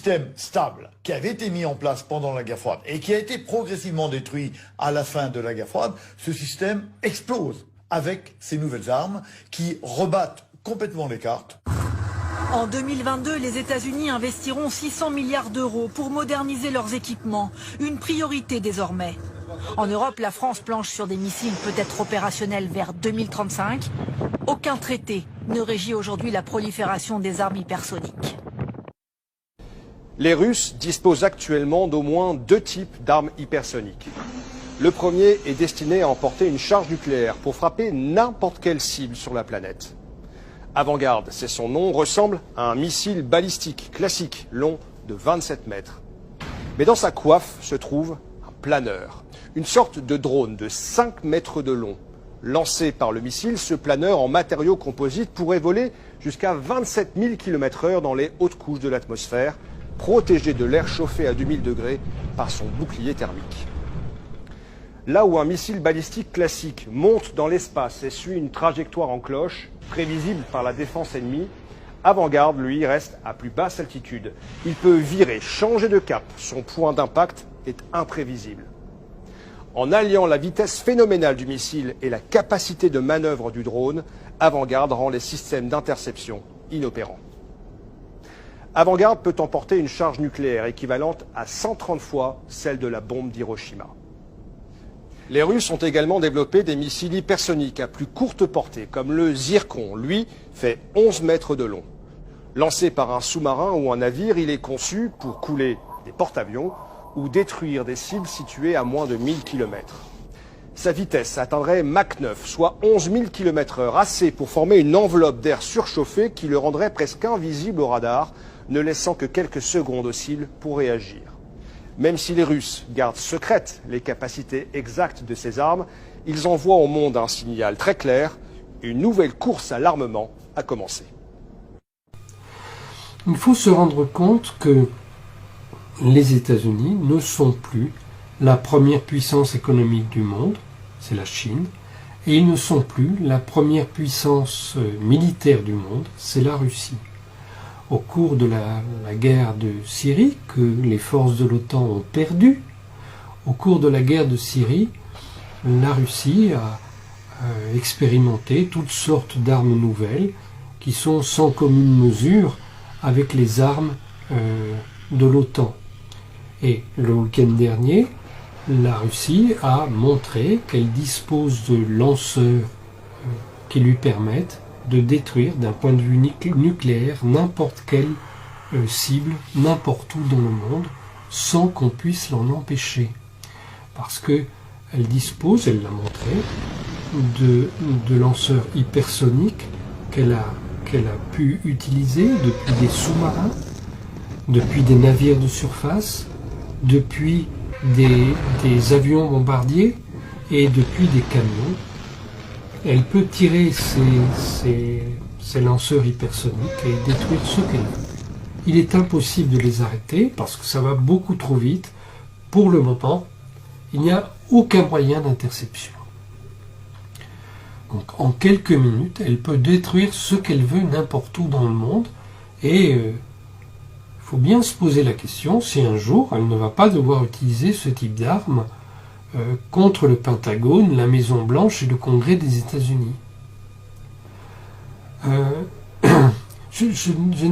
système stable qui avait été mis en place pendant la guerre froide et qui a été progressivement détruit à la fin de la guerre froide, ce système explose avec ces nouvelles armes qui rebattent complètement les cartes. En 2022, les États-Unis investiront 600 milliards d'euros pour moderniser leurs équipements. Une priorité désormais. En Europe, la France planche sur des missiles peut-être opérationnels vers 2035. Aucun traité ne régit aujourd'hui la prolifération des armes hypersoniques. Les Russes disposent actuellement d'au moins 2 types d'armes hypersoniques. Le premier est destiné à emporter une charge nucléaire pour frapper n'importe quelle cible sur la planète. Avant-Garde, c'est son nom, ressemble à un missile balistique classique, long de 27 mètres. Mais dans sa coiffe se trouve un planeur, une sorte de drone de 5 mètres de long. Lancé par le missile, ce planeur en matériaux composites pourrait voler jusqu'à 27 000 km/h dans les hautes couches de l'atmosphère, protégé de l'air chauffé à 2000 degrés par son bouclier thermique. Là où un missile balistique classique monte dans l'espace et suit une trajectoire en cloche, prévisible par la défense ennemie, Avant-Garde, lui, reste à plus basse altitude. Il peut virer, changer de cap. Son point d'impact est imprévisible. En alliant la vitesse phénoménale du missile et la capacité de manœuvre du drone, Avant-Garde rend les systèmes d'interception inopérants. Avant-Garde peut emporter une charge nucléaire équivalente à 130 fois celle de la bombe d'Hiroshima. Les Russes ont également développé des missiles hypersoniques à plus courte portée, comme le Zircon. Lui, fait 11 mètres de long. Lancé par un sous-marin ou un navire, il est conçu pour couler des porte-avions ou détruire des cibles situées à moins de 1000 km. Sa vitesse atteindrait Mach 9, soit 11 000 km/h, assez pour former une enveloppe d'air surchauffé qui le rendrait presque invisible au radar, ne laissant que quelques secondes aux cibles pour réagir. Même si les Russes gardent secrètes les capacités exactes de ces armes, ils envoient au monde un signal très clair, une nouvelle course à l'armement a commencé. Il faut se rendre compte que les États-Unis ne sont plus la première puissance économique du monde, c'est la Chine, et ils ne sont plus la première puissance militaire du monde, c'est la Russie. Au cours de la guerre de Syrie, que les forces de l'OTAN ont perdu, au cours de la guerre de Syrie, la Russie a expérimenté toutes sortes d'armes nouvelles qui sont sans commune mesure avec les armes de l'OTAN. Et le week-end dernier, la Russie a montré qu'elle dispose de lanceurs qui lui permettent de détruire d'un point de vue nucléaire n'importe quelle cible, n'importe où dans le monde, sans qu'on puisse l'en empêcher. Parce qu'elle dispose, elle l'a montré, de lanceurs hypersoniques qu'elle a pu utiliser depuis des sous-marins, depuis des navires de surface, depuis des avions bombardiers et depuis des camions. Elle peut tirer ces lanceurs hypersoniques et détruire ce qu'elle veut. Il est impossible de les arrêter parce que ça va beaucoup trop vite. Pour le moment, il n'y a aucun moyen d'interception. Donc en quelques minutes, elle peut détruire ce qu'elle veut n'importe où dans le monde. Et il faut bien se poser la question si un jour elle ne va pas devoir utiliser ce type d'armes contre le Pentagone, la Maison Blanche et le Congrès des États-Unis. Je ne